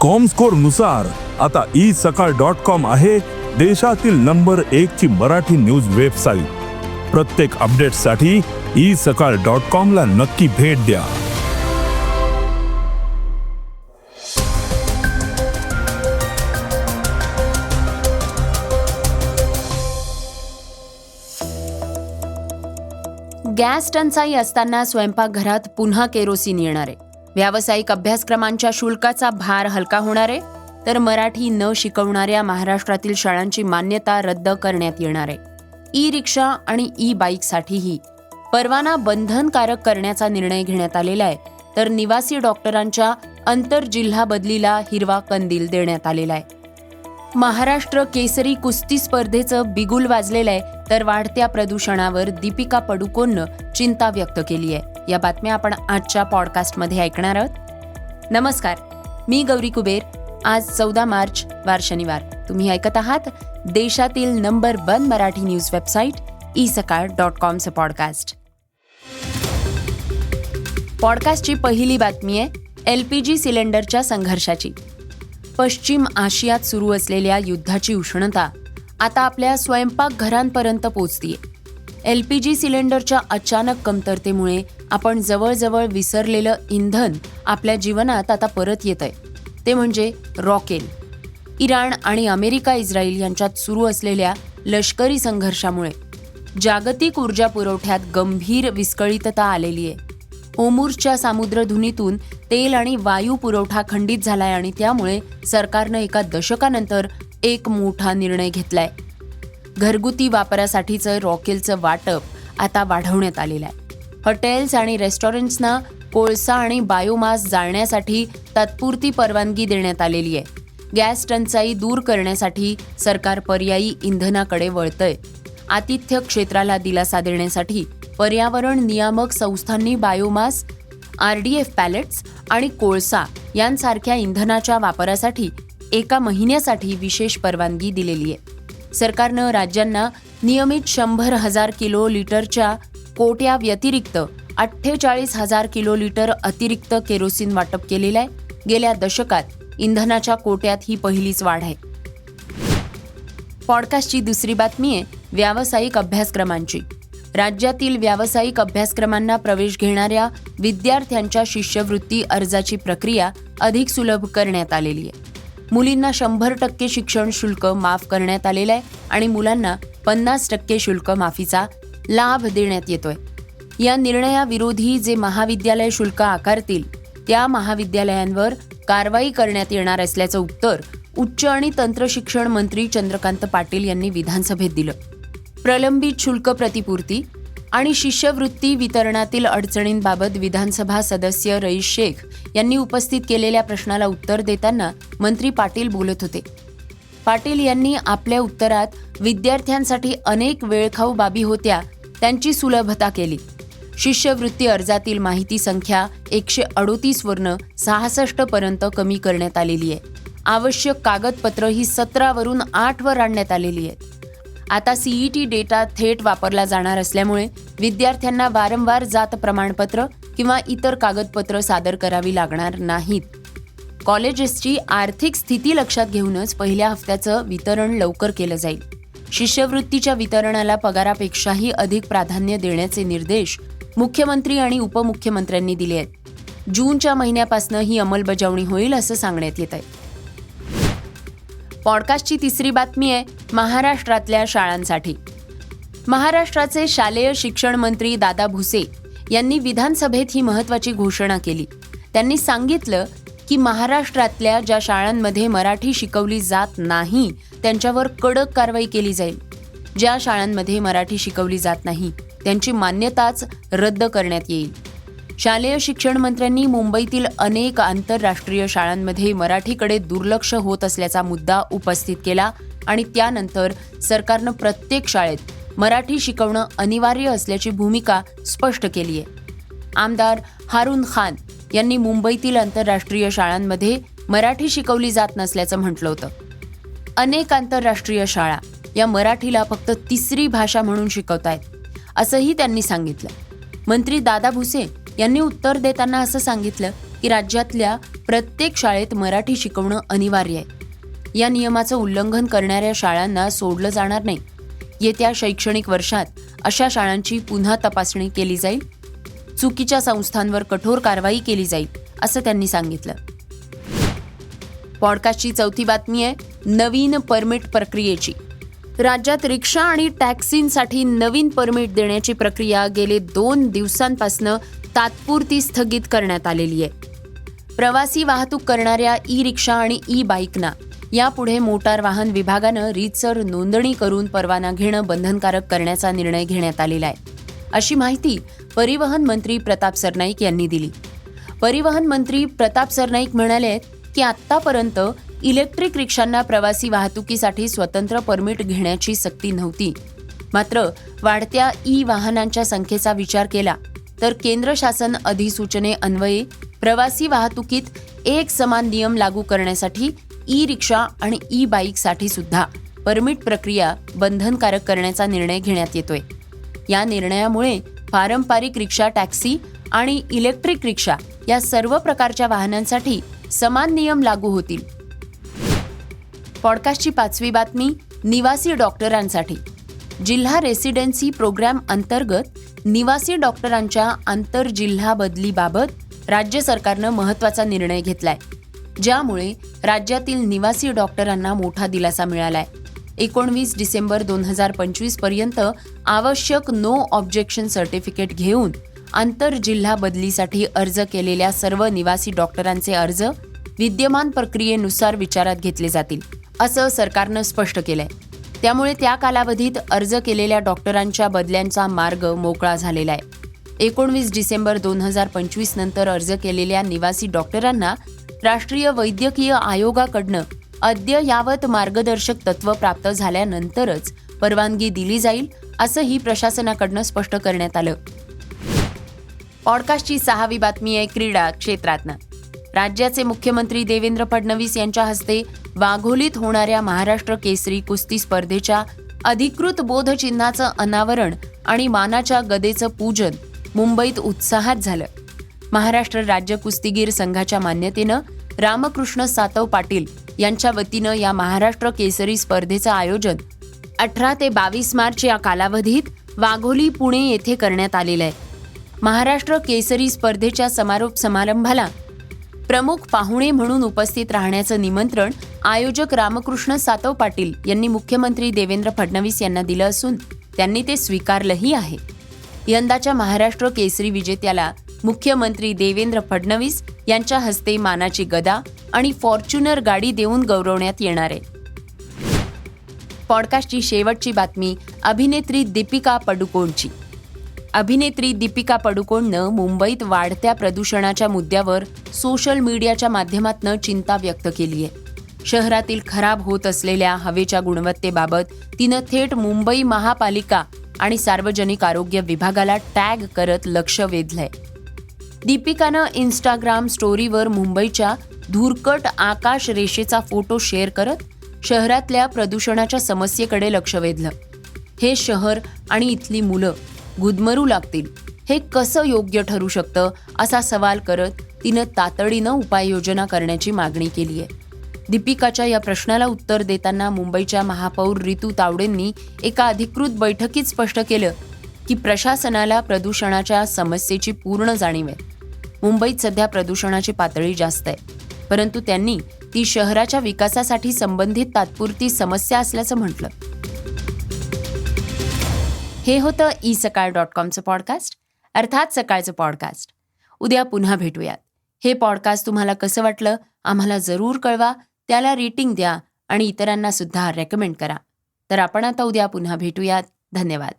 Comscore नुसार आता isakal.com आहे देशातील नंबर 1 ची मराठी न्यूज वेबसाईट. प्रत्येक अपडेटसाठी isakal.com ला नक्की भेट द्या. गॅस टंचाई असताना स्वयंपाकघरात पुन्हा केरोसिन येणार आहे. व्यावसायिक अभ्यासक्रमांच्या शुल्काचा भार हलका होणार आहे. तर मराठी न शिकवणाऱ्या महाराष्ट्रातील शाळांची मान्यता रद्द करण्यात येणार आहे. ई रिक्षा आणि ई बाईकसाठीही परवाना बंधनकारक करण्याचा निर्णय घेण्यात आलेला आहे. तर निवासी डॉक्टरांच्या आंतरजिल्हा बदलीला हिरवा कंदील देण्यात आलेला आहे. महाराष्ट्र केसरी कुस्ती स्पर्धेचं बिगुल वाजलेलं आहे. तर वाढत्या प्रदूषणावर दीपिका पडुकोननं चिंता व्यक्त केली आहे. या बातम्या आपण आजच्या पॉडकास्टमध्ये ऐकणार आहोत. नमस्कार, मी गौरी कुबेर. आज 14 मार्च वार शनिवार. तुम्ही ऐकत आहात देशातील नंबर 1 मराठी न्यूज वेबसाईट isakal.comचं पॉडकास्ट. पॉडकास्टची पहिली बातमी आहे LPG सिलेंडरच्या संघर्षाची. पश्चिम आशियात सुरू असलेल्या युद्धाची उष्णता आता आपल्या स्वयंपाकघरांपर्यंत पोहोचतीये. LPG सिलेंडरच्या अचानक कमतरतेमुळे आपण जवळजवळ विसरलेलं इंधन आपल्या जीवनात आता परत येतंय. ते म्हणजे रॉकेल. इराण आणि अमेरिका इस्रायल यांच्यात सुरू असलेल्या लष्करी संघर्षामुळे जागतिक ऊर्जा पुरवठ्यात गंभीर विस्कळीतता आलेली आहे. होर्मुझच्या सामुद्रधुनीतून तेल आणि वायू पुरवठा खंडित झालाय आणि त्यामुळे सरकारनं एका दशकानंतर एक मोठा निर्णय घेतलाय. घरगुती वापरासाठीचं रॉकेलचं वाटप आता वाढवण्यात आलेलं आहे. हॉटेल्स आणि रेस्टॉरंट्सना कोळसा आणि बायोमास जाळण्यासाठी तात्पुरती परवानगी देण्यात आलेली आहे. गॅस टंचाई दूर करण्यासाठी सरकार पर्यायी इंधनाकडे वळतंय. आतिथ्य क्षेत्राला दिलासा देण्यासाठी पर्यावरण नियामक संस्थांनी बायोमास, RDF पॅलेट्स आणि कोळसा यांसारख्या इंधनाच्या वापरासाठी 1 महिन्यासाठी विशेष परवानगी दिलेली आहे. सरकारनं राज्यांना नियमित 100,000 किलोलिटरच्या कोट्या व्यतिरिक्त 48,000 किलोलिटर अतिरिक्त केरोसिन वाटप केलेलं आहे. गेल्या दशकात इंधनाच्या कोट्यात ही पहिलीच वाढ आहे. पॉडकास्टची दुसरी बातमी आहे व्यावसायिक अभ्यासक्रमांची. राज्यातील व्यावसायिक अभ्यासक्रमांना प्रवेश घेणाऱ्या विद्यार्थ्यांच्या शिष्यवृत्ती अर्जाची प्रक्रिया अधिक सुलभ करण्यात आलेली आहे. मुलींना 100% शिक्षण शुल्क माफ करण्यात आलेलं आहे आणि मुलांना 50% शुल्क माफीचा लाभ देण्यात येतोय. या निर्णयाविरोधी जे महाविद्यालय शुल्क आकारतील त्या महाविद्यालयांवर कारवाई करण्यात येणार असल्याचं उत्तर उच्च आणि तंत्रशिक्षण मंत्री चंद्रकांत पाटील यांनी विधानसभेत दिलं. प्रलंबित शुल्क प्रतिपूर्ती आणि शिष्यवृत्ती वितरणातील अडचणींबाबत विधानसभा सदस्य रईस शेख यांनी उपस्थित केलेल्या प्रश्नाला उत्तर देताना मंत्री पाटील बोलत होते. पाटील यांनी आपल्या उत्तरात विद्यार्थ्यांसाठी अनेक वेळखाऊ बाबी होत्या त्यांची सुलभता केली. शिष्यवृत्ती अर्जातील माहिती संख्या 138 वरून 66 पर्यंत कमी करण्यात आलेली आहे. आवश्यक कागदपत्र ही 17 वरून 8 वर आणण्यात आलेली आहेत. आता CET डेटा थेट वापरला जाणार असल्यामुळे विद्यार्थ्यांना वारंवार जात प्रमाणपत्र किंवा इतर कागदपत्र सादर करावी लागणार नाहीत. कॉलेजेसची आर्थिक स्थिती लक्षात घेऊनच पहिल्या हप्त्याचं वितरण लवकर केलं जाईल. शिष्यवृत्तीच्या वितरणाला पगारापेक्षाही अधिक प्राधान्य देण्याचे निर्देश मुख्यमंत्री आणि उपमुख्यमंत्र्यांनी दिले आहेत. जूनच्या महिन्यापासून ही अंमलबजावणी होईल असं सांगण्यात येत आहे. पॉडकास्टची तिसरी बातमी आहे महाराष्ट्रातल्या शाळांसाठी. महाराष्ट्राचे शालेय शिक्षण मंत्री दादा भुसे यांनी विधानसभेत ही महत्त्वाची घोषणा केली. त्यांनी सांगितलं की महाराष्ट्रातल्या ज्या शाळांमध्ये मराठी शिकवली जात नाही त्यांच्यावर कडक कारवाई केली जाईल. ज्या शाळांमध्ये मराठी शिकवली जात नाही त्यांची मान्यताच रद्द करण्यात येईल. शालेय शिक्षण मंत्र्यांनी मुंबईतील अनेक आंतरराष्ट्रीय शाळांमध्ये मराठीकडे दुर्लक्ष होत असल्याचा मुद्दा उपस्थित केला आणि त्यानंतर सरकारनं प्रत्येक शाळेत मराठी शिकवणं अनिवार्य असल्याची भूमिका स्पष्ट केली आहे. आमदार हारून खान यांनी मुंबईतील आंतरराष्ट्रीय शाळांमध्ये मराठी शिकवली जात नसल्याचं म्हटलं होतं. अनेक आंतरराष्ट्रीय शाळा या मराठीला फक्त तिसरी भाषा म्हणून शिकवतायत असंही त्यांनी सांगितलं. मंत्री दादा भुसे यांनी उत्तर देताना असं सांगितलं की राज्यातल्या प्रत्येक शाळेत मराठी शिकवणं अनिवार्य आहे. या नियमाचं उल्लंघन करणाऱ्या शाळांना सोडलं जाणार नाही. येत्या शैक्षणिक वर्षात अशा शाळांची पुन्हा तपासणी केली जाईल. चुकीच्या संस्थांवर कठोर कारवाई केली जाईल, असं त्यांनी सांगितलं. पॉडकास्टची चौथी बातमी आहे नवीन परमिट प्रक्रियेची. राज्यात रिक्षा आणि टॅक्सींसाठी नवीन परमिट देण्याची प्रक्रिया गेले 2 दिवसांपासून तात्पुरती स्थगित करण्यात आलेली आहे. प्रवासी वाहतूक करणाऱ्या ई रिक्षा आणि ई बाईकना यापुढे मोटार वाहन विभागानं रीतसर नोंदणी करून परवाना घेणं बंधनकारक करण्याचा निर्णय घेण्यात आलेला आहे, अशी माहिती परिवहन मंत्री प्रताप सरनाईक यांनी दिली. परिवहन मंत्री प्रताप सरनाईक म्हणाले की आत्तापर्यंत इलेक्ट्रिक रिक्षांना प्रवासी वाहतुकीसाठी स्वतंत्र परमिट घेण्याची सक्ती नव्हती. मात्र वाढत्या ई वाहनांच्या संख्येचा विचार केला तर केंद्र शासन अधिसूचनेअन्वये प्रवासी वाहतुकीत एक समान नियम लागू करण्यासाठी ई रिक्षा आणि ई बाईकसाठी सुद्धा परमिट प्रक्रिया बंधनकारक करण्याचा निर्णय घेण्यात येतोय. या निर्णयामुळे पारंपरिक रिक्षा, टॅक्सी आणि इलेक्ट्रिक रिक्षा या सर्व प्रकारच्या वाहनांसाठी समान नियम लागू होतील. पॉडकास्टची 5वी बातमी निवासी डॉक्टरांसाठी. जिल्हा रेसिडेन्सी प्रोग्राम अंतर्गत निवासी डॉक्टरांच्या आंतरजिल्हा बदलीबाबत राज्य सरकारनं महत्त्वाचा निर्णय घेतलाय, ज्यामुळे राज्यातील निवासी डॉक्टरांना मोठा दिलासा मिळालाय. 19 डिसेंबर 2025 पर्यंत आवश्यक नो ऑब्जेक्शन सर्टिफिकेट घेऊन आंतरजिल्हा बदलीसाठी अर्ज केलेल्या सर्व निवासी डॉक्टरांचे अर्ज विद्यमान प्रक्रियेनुसार विचारात घेतले जातील, असं सरकारनं स्पष्ट केलंय. त्यामुळे त्या कालावधीत अर्ज केलेल्या डॉक्टरांच्या बदल्यांचा मार्ग मोकळा झालेला आहे. 19 डिसेंबर 2025 नंतर अर्ज केलेल्या निवासी डॉक्टरांना राष्ट्रीय वैद्यकीय आयोगाकडनं अद्ययावत मार्गदर्शक तत्व प्राप्त झाल्यानंतरच परवानगी दिली जाईल, असंही प्रशासनाकडनं स्पष्ट करण्यात आलं. पॉडकास्टची 6वी बातमी आहे क्रीडा क्षेत्रातनं. राज्याचे मुख्यमंत्री देवेंद्र फडणवीस यांच्या हस्ते वाघोलीत होणाऱ्या महाराष्ट्र केसरी कुस्ती स्पर्धेच्या अधिकृत बोधचिन्हाचं अनावरण आणि मानाच्या गदेचं पूजन मुंबईत उत्साहात झालं. महाराष्ट्र राज्य कुस्तीगीर संघाच्या मान्यतेनं रामकृष्ण सातव पाटील यांच्या वतीनं या महाराष्ट्र केसरी स्पर्धेचं आयोजन 18 ते 22 मार्च या कालावधीत वाघोली, पुणे येथे करण्यात आलेलं आहे. महाराष्ट्र केसरी स्पर्धेच्या समारोप समारंभाला प्रमुख पाहुणे म्हणून उपस्थित राहण्याचं निमंत्रण आयोजक रामकृष्ण सातव पाटील यांनी मुख्यमंत्री देवेंद्र फडणवीस यांना दिलं असून त्यांनी ते स्वीकारलंही आहे. यंदाच्या महाराष्ट्र केसरी विजेत्याला मुख्यमंत्री देवेंद्र फडणवीस यांच्या हस्ते मानाची गदा आणि फॉर्च्युनर गाडी देऊन गौरवण्यात येणार आहे. पॉडकास्टची शेवटची बातमी अभिनेत्री दीपिका पडुकोणची. अभिनेत्री दीपिका पडुकोणनं मुंबईत वाढत्या प्रदूषणाच्या मुद्द्यावर सोशल मीडियाच्या माध्यमातून चिंता व्यक्त केली आहे. शहरातील खराब होत असलेल्या हवेच्या गुणवत्तेबाबत तिनं थेट मुंबई महापालिका आणि सार्वजनिक आरोग्य विभागाला टॅग करत लक्ष वेधलंय. दीपिकानं इन्स्टाग्राम स्टोरीवर मुंबईच्या धुरकट आकाश रेषेचा फोटो शेअर करत शहरातल्या प्रदूषणाच्या समस्येकडे लक्ष वेधलं. हे शहर आणि इथली मुलं गुदमरू लागतील, हे कसं योग्य ठरू शकतं असा सवाल करत तिनं तातडीनं उपाययोजना करण्याची मागणी केली आहे. दीपिकाच्या या प्रश्नाला उत्तर देताना मुंबईच्या महापौर रितू तावडेंनी एका अधिकृत बैठकीत स्पष्ट केलं की प्रशासनाला प्रदूषणाच्या समस्येची पूर्ण जाणीव आहे. मुंबईत सध्या प्रदूषणाची पातळी जास्त आहे, परंतु त्यांनी ती शहराच्या विकासासाठी संबंधित तात्पुरती समस्या असल्याचं म्हटलं. हे होतं isakal.comचं पॉडकास्ट, अर्थात सकाळचं पॉडकास्ट. उद्या पुन्हा भेटूयात. हे पॉडकास्ट तुम्हाला कसं वाटलं आम्हाला जरूर कळवा, त्याला रेटिंग द्या आणि इतरांना सुद्धा रेकमेंड करा. तर आपण आता उद्या पुन्हा भेटूयात. धन्यवाद.